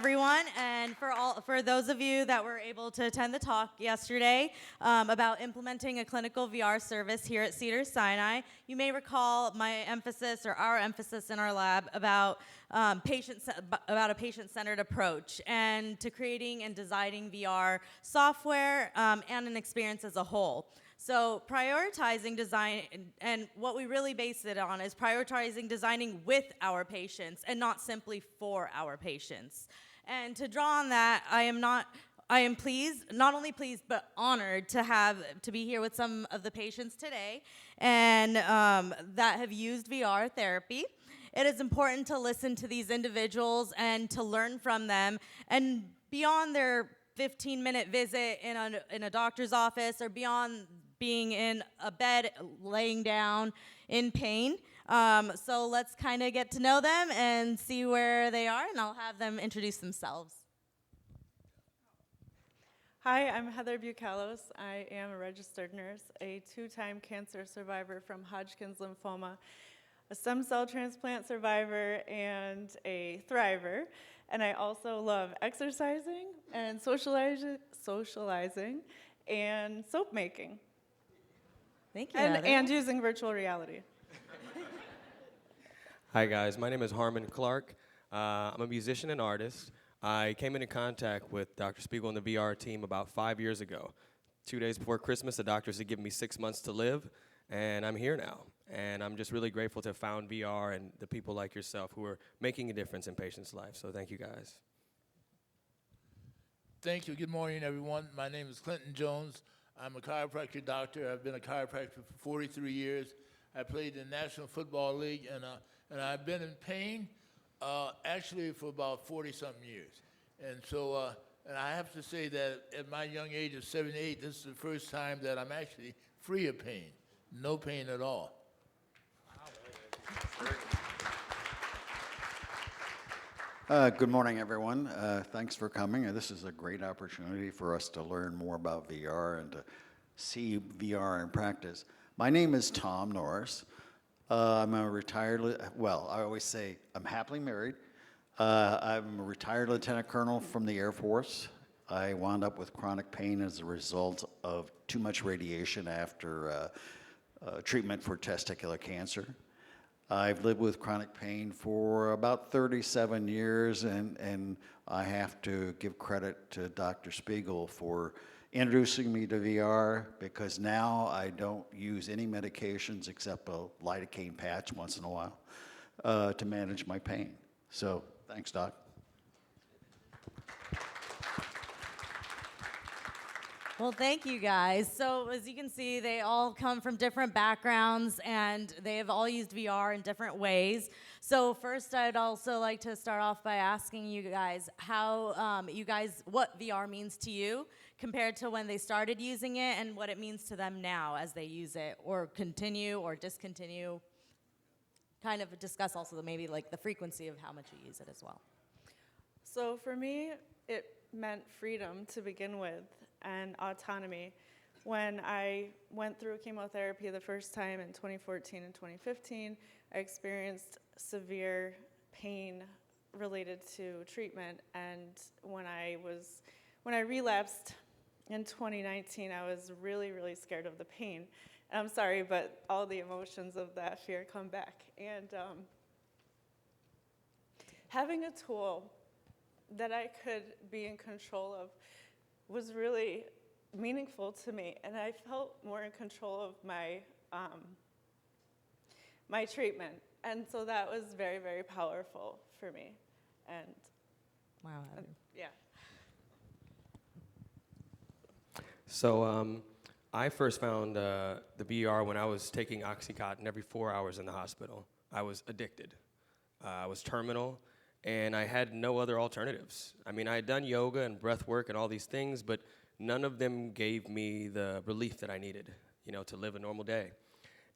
Everyone, and for those of you that were able to attend the talk yesterday about implementing a clinical VR service here at Cedars-Sinai, you may recall my emphasis or our emphasis in our lab about a patient-centered approach and to creating and designing VR software and an experience as a whole. So prioritizing design, and what we really base it on is prioritizing designing with our patients and not simply for our patients. And to draw on that, I am pleased, not only pleased, but honored to be here with some of the patients today and that have used VR therapy. It is important to listen to these individuals and to learn from them, and beyond their 15-minute visit in a doctor's office or beyond being in a bed laying down in pain. So let's kind of get to know them and see where they are, and I'll have them introduce themselves. Hi, I'm Heather Bucalos. I am a registered nurse, a 2-time cancer survivor from Hodgkin's lymphoma, a stem cell transplant survivor, and a thriver. And I also love exercising and socializing and soap making. Thank you, And using virtual reality. Hi guys, my name is Harmon Clarke. I'm a musician and artist. I came into contact with Dr. Spiegel and the VR team about 5 years ago. 2 days before Christmas, the doctors had given me 6 months to live, and I'm here now. And I'm just really grateful to have found VR and the people like yourself who are making a difference in patients' lives. So thank you guys. Thank you. Good morning, everyone. My name is Clinton Jones. I'm a chiropractic doctor. I've been a chiropractor for 43 years. I played in the National Football League, and I've been in pain actually for about 40-something years. And so, and I have to say that at my young age of 78, this is the first time that I'm actually free of pain. No pain at all. Good morning, everyone. Thanks for coming. This is a great opportunity for us to learn more about VR and to see VR in practice. My name is Tom Norris. I'm a retired, I always say I'm happily married. I'm a retired lieutenant colonel from the Air Force. I wound up with chronic pain as a result of too much radiation after treatment for testicular cancer. I've lived with chronic pain for about 37 years, and I have to give credit to Dr. Spiegel for introducing me to VR, because now I don't use any medications except a lidocaine patch once in a while to manage my pain. So thanks, Doc. Well, thank you guys. So as you can see, they all come from different backgrounds and they have all used VR in different ways. So first, I'd also like to start off by asking you guys what VR means to you compared to when they started using it, and what it means to them now as they use it or continue or discontinue. Kind of discuss also maybe like the frequency of how much you use it as well. So for me, it meant freedom to begin with and autonomy. When I went through chemotherapy the first time in 2014 and 2015, I experienced severe pain related to treatment, and when I relapsed in 2019, I was really, really scared of the pain. And I'm sorry, but all the emotions of that fear come back. And having a tool that I could be in control of was really meaningful to me, and I felt more in control of my my treatment, and so that was very, very powerful for me. And Wow. Yeah. So I first found the VR when I was taking Oxycontin every 4 hours in the hospital. I was addicted. I was terminal, and I had no other alternatives. I mean, I had done yoga and breath work and all these things, but none of them gave me the relief that I needed, to live a normal day.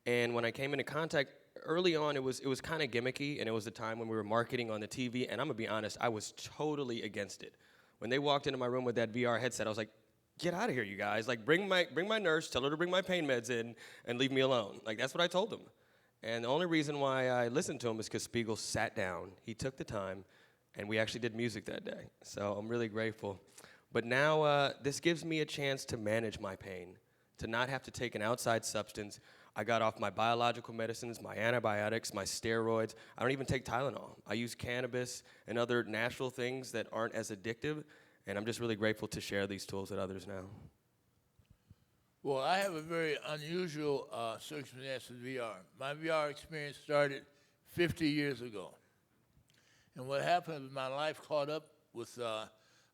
And when I came into contact, early on, it was kind of gimmicky, and it was the time when we were marketing on the TV, and I'm gonna be honest, I was totally against it. When they walked into my room with that VR headset, I was like, get out of here, you guys. Like, bring my nurse, tell her to bring my pain meds in, and leave me alone. Like, that's what I told them. And the only reason why I listened to him is because Spiegel sat down, he took the time, and we actually did music that day. So I'm really grateful. But now this gives me a chance to manage my pain, to not have to take an outside substance. I got off my biological medicines, my antibiotics, my steroids. I don't even take Tylenol. I use cannabis and other natural things that aren't as addictive, and I'm just really grateful to share these tools with others now. Well, I have a very unusual circumstance with VR. My VR experience started 50 years ago. And what happened was my life caught up with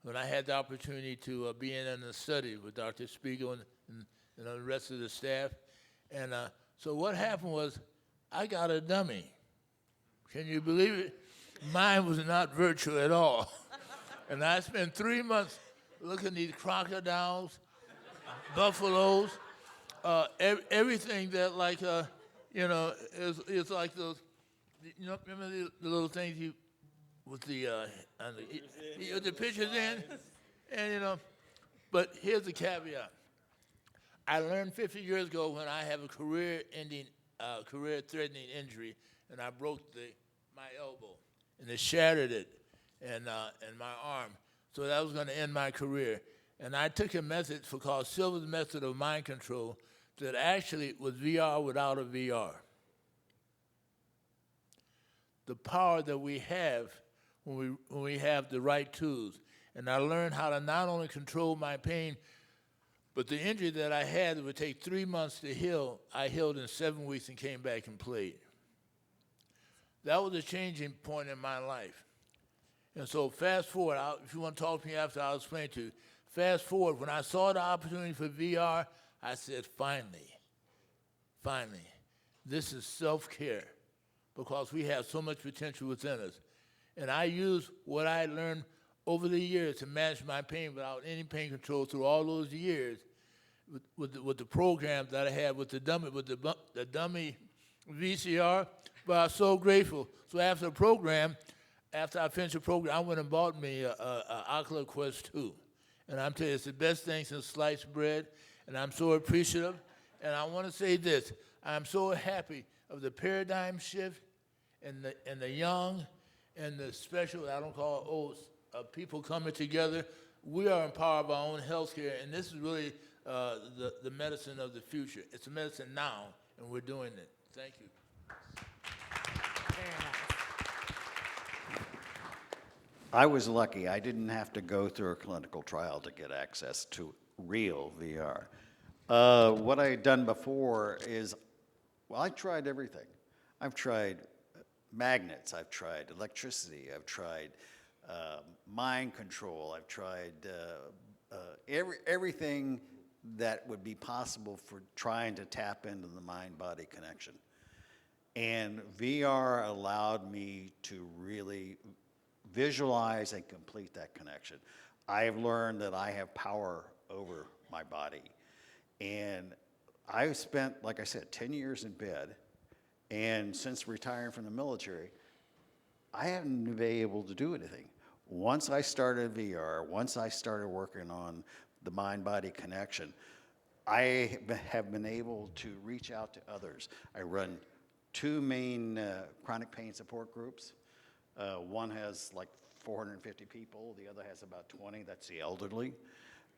when I had the opportunity to be in the study with Dr. Spiegel and the rest of the staff. And so what happened was I got a dummy. Can you believe it? Mine was not virtual at all. And I spent 3 months looking at these crocodiles, buffaloes, everything that like, is like those, remember the little things you, with the pictures in? And, but here's the caveat. I learned 50 years ago when I have a career-threatening injury, and I broke my elbow, and it shattered it, and my arm. So that was going to end my career. And I took a method called Silver's method of mind control that actually was VR without a VR. The power that we have when we have the right tools. And I learned how to not only control my pain, but the injury that I had that would take 3 months to heal, I healed in 7 weeks and came back and played. That was a changing point in my life. And so fast forward, if you want to talk to me after, I'll explain to you. Fast forward, when I saw the opportunity for VR, I said, finally, this is self-care because we have so much potential within us. And I use what I learned over the years to manage my pain without any pain control through all those years with the program that I had with the dummy VCR. But I was so grateful. So after I finished the program, I went and bought me a Oculus Quest 2. And I'm telling you, it's the best thing since sliced bread, and I'm so appreciative. And I want to say this, I'm so happy of the paradigm shift and the young and the special, I don't call it old, people coming together. We are empowered by our own health care, and this is really the medicine of the future. It's a medicine now, and we're doing it. Thank you. Very nice. I was lucky. I didn't have to go through a clinical trial to get access to real VR. What I had done before is, well, I tried everything. I've tried magnets, I've tried electricity, I've tried mind control, I've tried everything that would be possible for trying to tap into the mind-body connection. And VR allowed me to really visualize and complete that connection. I have learned that I have power over my body. And I've spent, like I said, 10 years in bed. And since retiring from the military, I haven't been able to do anything. Once I started VR, once I started working on the mind-body connection, I have been able to reach out to others. I run 2 main chronic pain support groups. One has like 450 people, the other has about 20, that's the elderly.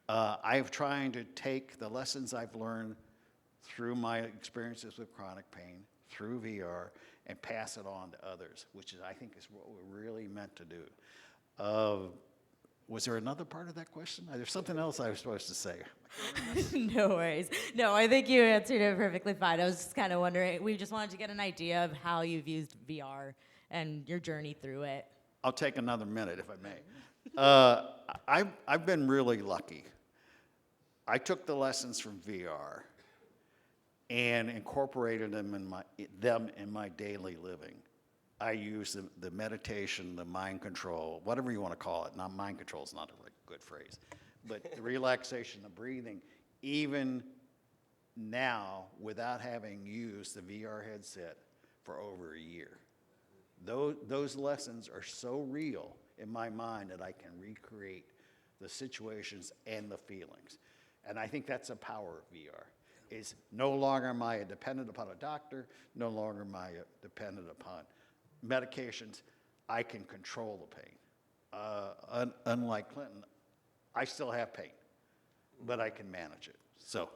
I'm trying to take the lessons I've learned through my experiences with chronic pain, through VR, and pass it on to others, which is, I think, is what we're really meant to do. Was there another part of that question? There's something else I was supposed to say. No worries. No, I think you answered it perfectly fine. I was just kind of wondering, we just wanted to get an idea of how you've used VR and your journey through it. I'll take another minute if I may. I've been really lucky. I took the lessons from VR and incorporated them in my daily living. I use the meditation, the mind control, whatever you want to call it. Not mind control is not a really good phrase, but the relaxation, the breathing, even now without having used the VR headset for over a year. Those lessons are so real in my mind that I can recreate the situations and the feelings. And I think that's the power of VR. Is no longer am I dependent upon a doctor, no longer am I dependent upon medications. I can control the pain. unlike Clinton, I still have pain, but I can manage it. So,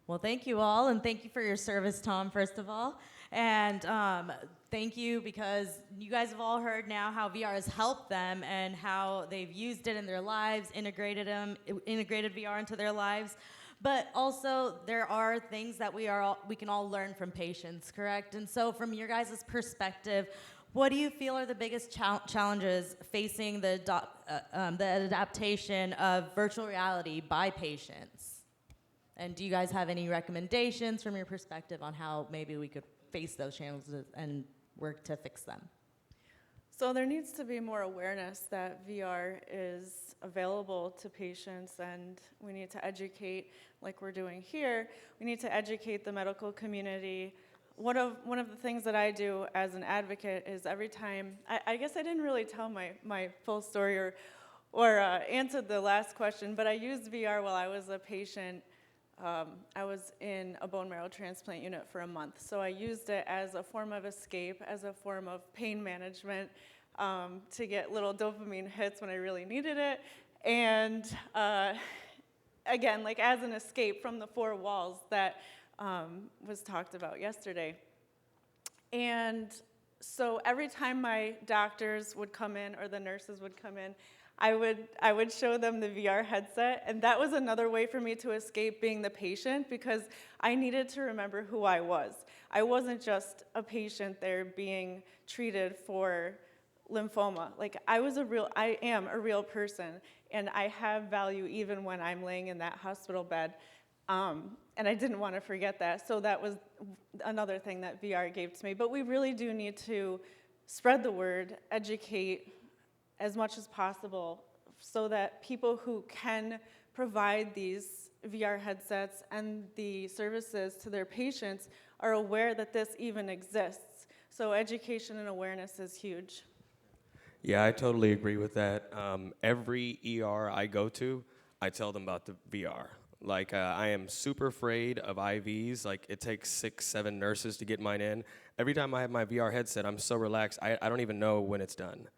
Well, thank you all, and thank you for your service, Tom, first of all. And thank you because you guys have all heard now how VR has helped them and how they've used it in their lives, integrated VR into their lives. But also, there are things that we can all learn from patients, correct? And so, from your guys' perspective, what do you feel are the biggest challenges facing the adaptation of virtual reality by patients? And do you guys have any recommendations from your perspective on how maybe we could face those challenges and work to fix them? So there needs to be more awareness that VR is available to patients, and we need to educate, like we're doing here, we need to educate the medical community. One of the things that I do as an advocate is every time, I guess I didn't really tell my full story or answered the last question, but I used VR while I was a patient. I was in a bone marrow transplant unit for a month, so I used it as a form of escape, as a form of pain management, to get little dopamine hits when I really needed it, and again, like as an escape from the four walls that was talked about yesterday. And so every time my doctors would come in or the nurses would come in, I would show them the VR headset, and that was another way for me to escape being the patient because I needed to remember who I was. I wasn't just a patient there being treated for lymphoma. Like I am a real person, and I have value even when I'm laying in that hospital bed. And I didn't want to forget that, so that was another thing that VR gave to me. But we really do need to spread the word, educate as much as possible so that people who can provide these VR headsets and the services to their patients are aware that this even exists. So education and awareness is huge. Yeah, I totally agree with that. Every ER I go to, I tell them about the VR. Like, I am super afraid of IVs. Like, it takes 6, 7 nurses to get mine in. Every time I have my VR headset, I'm so relaxed, I don't even know when it's done.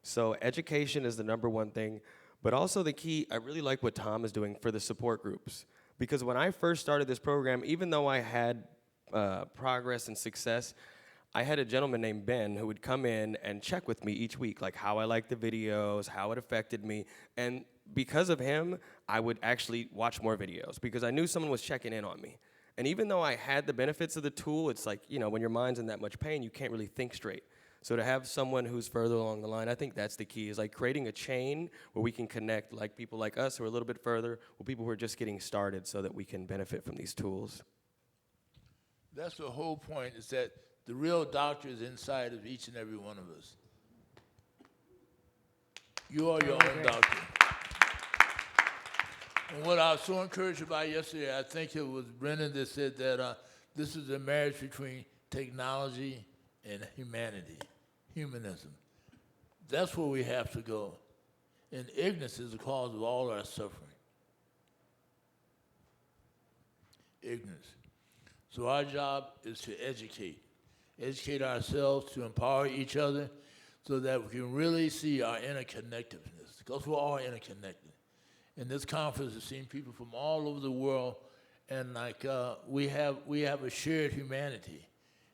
So education is the number one thing, but also the key, I really like what Tom is doing for the support groups. Because when I first started this program, even though I had progress and success, I had a gentleman named Ben who would come in and check with me each week, like how I liked the videos, how it affected me. And because of him, I would actually watch more videos because I knew someone was checking in on me. And even though I had the benefits of the tool, it's like, you know, when your mind's in that much pain, you can't really think straight. So to have someone who's further along the line, I think that's the key, is like creating a chain where we can connect like people like us who are a little bit further with people who are just getting started so that we can benefit from these tools. That's the whole point, is that the real doctor is inside of each and every one of us. You are your own doctor. And what I was so encouraged about yesterday, I think it was Brennan that said that this is a marriage between technology and humanity, humanism. That's where we have to go. And ignorance is the cause of all our suffering. Ignorance. So our job is to educate ourselves, to empower each other, so that we can really see our interconnectedness, because we're all interconnected. And this conference has seen people from all over the world, and like we have a shared humanity,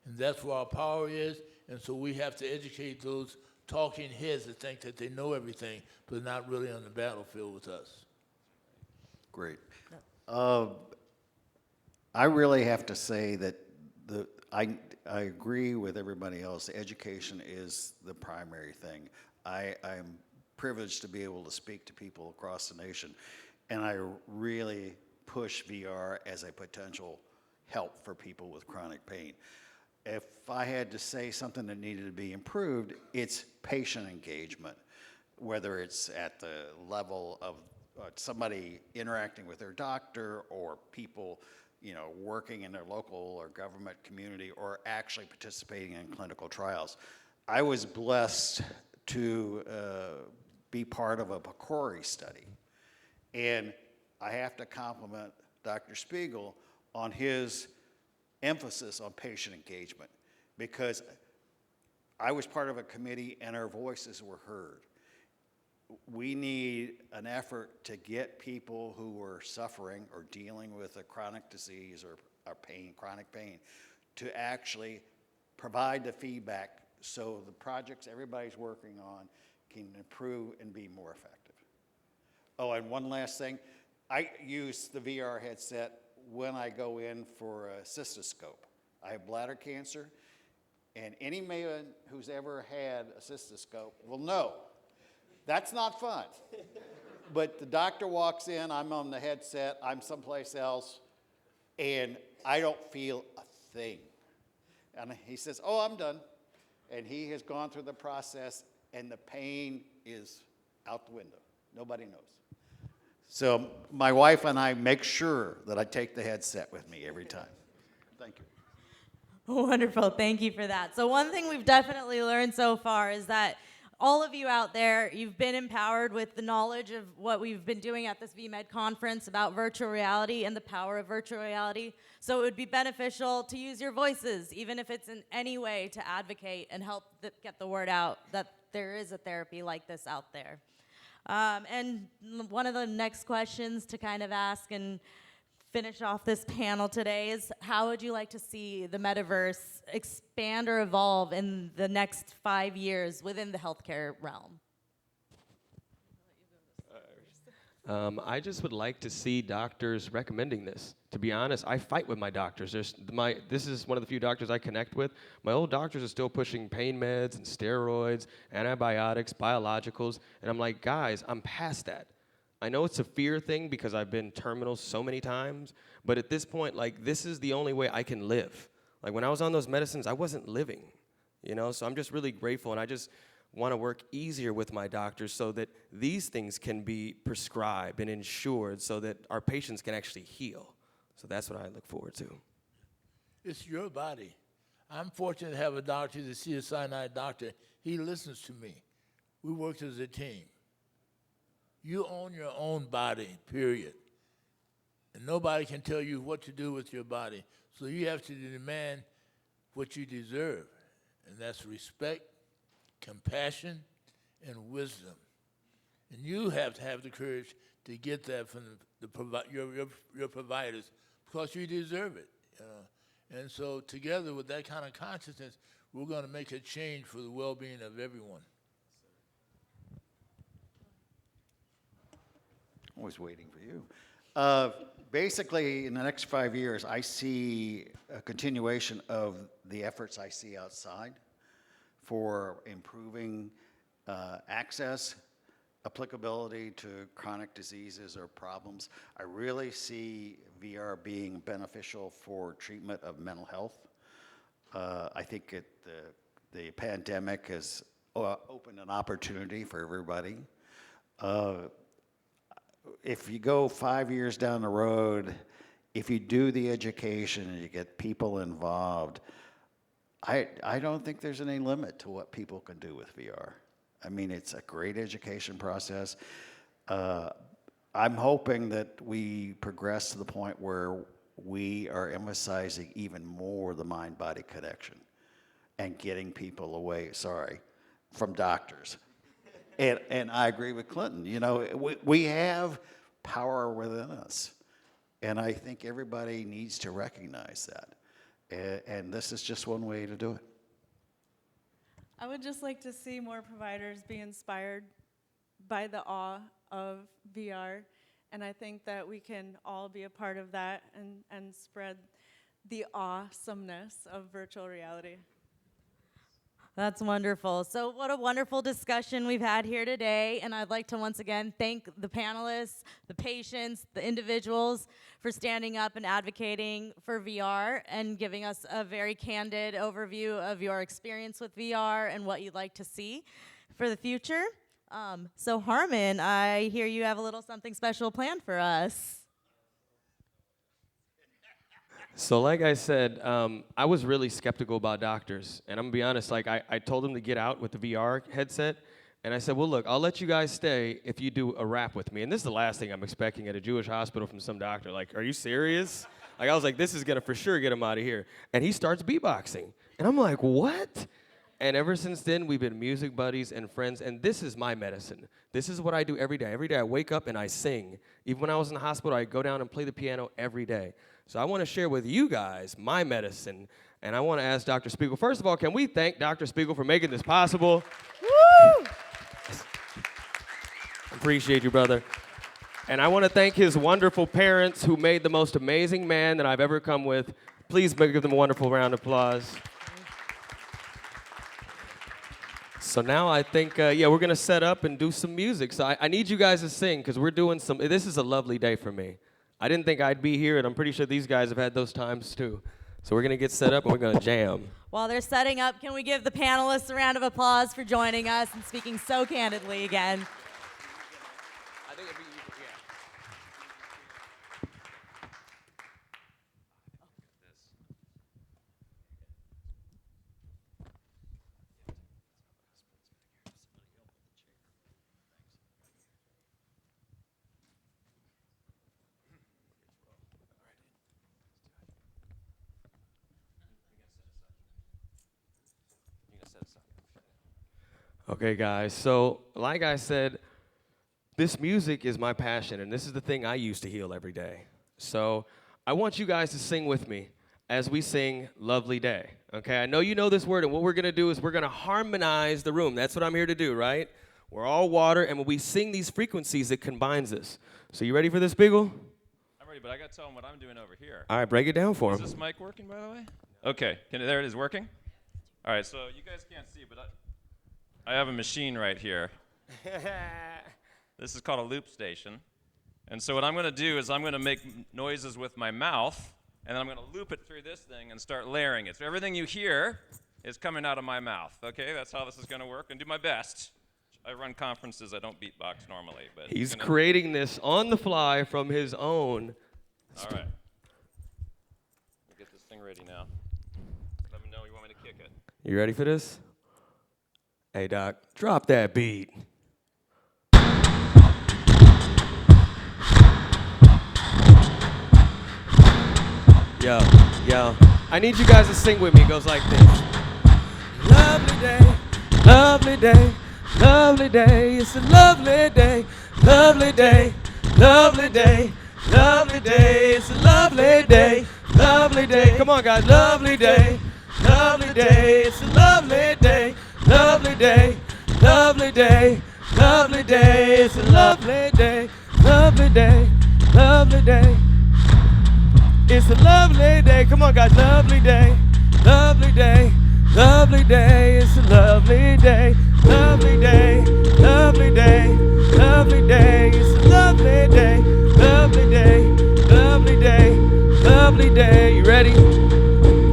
and that's where our power is. And so we have to educate those talking heads that think that they know everything, but not really on the battlefield with us. Great. I really have to say that I agree with everybody else. Education is the primary thing. I'm privileged to be able to speak to people across the nation, and I really push VR as a potential help for people with chronic pain. If I had to say something that needed to be improved, it's patient engagement, whether it's at the level of somebody interacting with their doctor or people, you know, working in their local or government community or actually participating in clinical trials. I was blessed to be part of a PCORI study, and I have to compliment Dr. Spiegel on his emphasis on patient engagement, because I was part of a committee and our voices were heard. We need an effort to get people who are suffering or dealing with a chronic disease or pain, chronic pain, to actually provide the feedback so the projects everybody's working on can improve and be more effective. Oh, and one last thing. I use the VR headset when I go in for a cystoscope. I have bladder cancer, and any man who's ever had a cystoscope will know that's not fun. But the doctor walks in, I'm on the headset, I'm someplace else, and I don't feel a thing. And he says, oh, I'm done. And he has gone through the process, and the pain is out the window. Nobody knows. So my wife and I make sure that I take the headset with me every time. Thank you. Wonderful. Thank you for that. So one thing we've definitely learned so far is that all of you out there, you've been empowered with the knowledge of what we've been doing at this vMed conference about virtual reality and the power of virtual reality. So it would be beneficial to use your voices, even if it's in any way to advocate and help get the word out that there is a therapy like this out there. And one of the next questions to kind of ask and finish off this panel today is, how would you like to see the metaverse expand or evolve in the next 5 years within the healthcare realm? I just would like to see doctors recommending this. To be honest, I fight with my doctors. This is one of the few doctors I connect with. My old doctors are still pushing pain meds and steroids, antibiotics, biologicals, and I'm like, guys, I'm past that. I know it's a fear thing because I've been terminal so many times, but at this point, like, this is the only way I can live. Like, when I was on those medicines, I wasn't living, you know? So I'm just really grateful, and I just want to work easier with my doctors so that these things can be prescribed and insured so that our patients can actually heal. So that's what I look forward to. It's your body. I'm fortunate to have a doctor, the Cedars-Sinai doctor. He listens to me. We worked as a team. You own your own body, period. And nobody can tell you what to do with your body. So you have to demand what you deserve, and that's respect, compassion, and wisdom. And you have to have the courage to get that from your providers, because you deserve it. You know? And so together with that kind of consciousness, we're going to make a change for the well-being of everyone. Always waiting for you. Basically, in the next 5 years, I see a continuation of the efforts I see outside for improving access, applicability to chronic diseases or problems. I really see VR being beneficial for treatment of mental health. I think the pandemic has opened an opportunity for everybody. If you go 5 years down the road, if you do the education and you get people involved, I don't think there's any limit to what people can do with VR. I mean, it's a great education process. I'm hoping that we progress to the point where we are emphasizing even more the mind-body connection and getting people away, from doctors. And I agree with Clinton. You know, we have power within us, and I think everybody needs to recognize that. And this is just one way to do it. I would just like to see more providers be inspired by the awe of VR, and I think that we can all be a part of that and spread the awesomeness of virtual reality. That's wonderful. So what a wonderful discussion we've had here today. And I'd like to once again thank the panelists, the patients, the individuals for standing up and advocating for VR and giving us a very candid overview of your experience with VR and what you'd like to see for the future. So Harmon, I hear you have a little something special planned for us. So like I said, I was really skeptical about doctors. And I'm going to be honest, like I told them to get out with the VR headset. And I said, well, look, I'll let you guys stay if you do a rap with me. And this is the last thing I'm expecting at a Jewish hospital from some doctor. Like, are you serious? Like, I was like, this is going to for sure get him out of here. And he starts beatboxing. And I'm like, what? And ever since then, we've been music buddies and friends, and this is my medicine. This is what I do every day. Every day I wake up and I sing. Even when I was in the hospital, I go down and play the piano every day. So I want to share with you guys my medicine, and I want to ask Dr. Spiegel. First of all, can we thank Dr. Spiegel for making this possible? Woo! Appreciate you, brother. And I want to thank his wonderful parents who made the most amazing man that I've ever come with. Please give them a wonderful round of applause. So now I think, we're going to set up and do some music. So I need you guys to sing because we're doing this is a lovely day for me. I didn't think I'd be here, and I'm pretty sure these guys have had those times too. So we're going to get set up and we're going to jam. While they're setting up, can we give the panelists a round of applause for joining us and speaking so candidly again? I think it'd be, Okay, guys, so like I said, this music is my passion, and this is the thing I use to heal every day. So I want you guys to sing with me as we sing Lovely Day, okay? I know you know this word, and what we're going to do is we're going to harmonize the room. That's what I'm here to do, right? We're all water, and when we sing these frequencies, it combines us. So you ready for this, Beagle? I'm ready, but I got to tell them what I'm doing over here. All right, break it down for Is him. this mic working, by the way? Okay, there it is working? All right, so you guys can't see, but I have a machine right here. This is called a loop station. And so what I'm going to do is I'm going to make noises with my mouth, and then I'm going to loop it through this thing and start layering it. So everything you hear is coming out of my mouth, okay? That's how this is going to work, and do my best. I run conferences. I don't beatbox normally. But He's creating this on the fly from his own. All right. We'll get this thing ready now. Let me know you want me to kick it. You ready for this? Hey, Doc, drop that beat. Yo, I need you guys to sing with me. It goes like this. Lovely day, lovely day, lovely day. It's a lovely day, lovely day, lovely day, lovely day. It's a lovely day, lovely day. Come on, guys, lovely day, lovely day. It's a lovely day, lovely day, lovely day, lovely day. It's a lovely day, lovely day, lovely day. It's a lovely day. Come on, guys. Lovely day. Lovely day. Lovely day. It's a lovely day. Lovely day. Lovely day. Lovely day. It's a lovely day. Lovely day. Lovely day. Lovely day. You ready?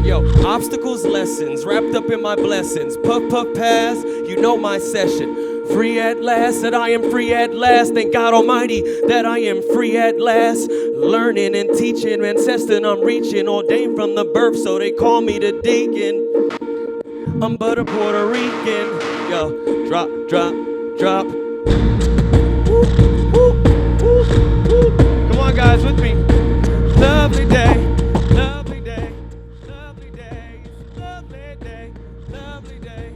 Yo, obstacles, lessons, wrapped up in my blessings. Puff, puff, pass. You know my session. Free at last, that I am free at last. Thank God Almighty that I am free at last. Learning and teaching, ancestor I'm reaching. Ordained from the birth, so they call me the deacon. I'm but a Puerto Rican. Yo, drop, drop, drop. Woo, woo, woo, woo. Come on, guys, with me. Lovely day, lovely day, lovely day. It's a lovely day, lovely day,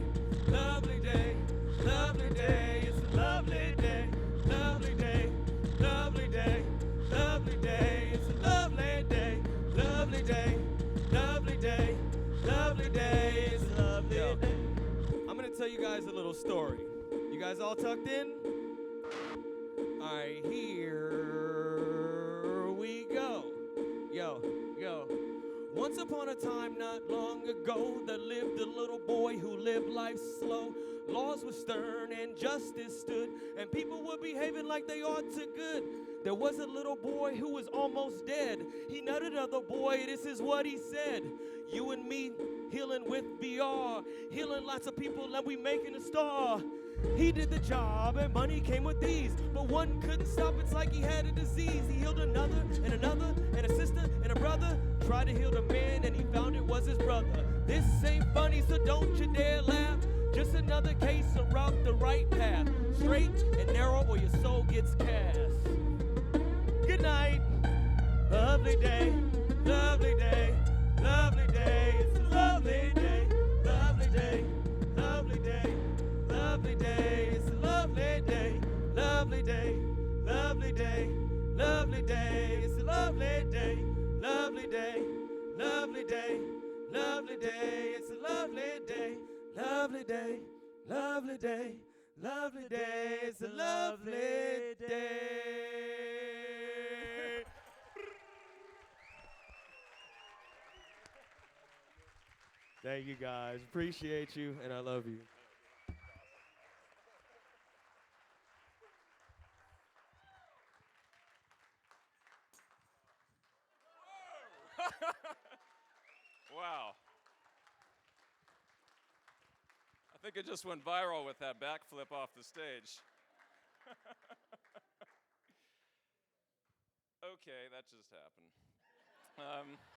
lovely day. Lovely day, it's a lovely day, lovely day, lovely day, lovely day, it's a lovely day, lovely day, lovely day, lovely day, it's a lovely day. I'm gonna tell you guys a little story. You guys all tucked in? Alright, here we go. Yo. Once upon a time not long ago, there lived a little boy who lived life slow. Laws were stern and justice stood, and people were behaving like they ought to good. There was a little boy who was almost dead. He nutted another boy, this is what he said. You and me healing with VR, healing lots of people and we making a star. He did the job and money came with ease, but one couldn't stop, it's like he had a disease. He healed another and another and a sister and a brother. Tried to heal the man and he found it was his brother. This ain't funny, so don't you dare laugh. Just another case of route the right path. Straight and narrow or your soul gets cast. Good night. Lovely day, lovely day, lovely day. It's a lovely day, lovely day, lovely day. lovely day, lovely day, lovely day. It's a lovely day, lovely day, lovely day, lovely day. It's a lovely day, lovely day, lovely day, lovely day. It's a lovely day. Thank you guys. Appreciate you, and I love you. Wow. I think it just went viral with that backflip off the stage. Okay, that just happened.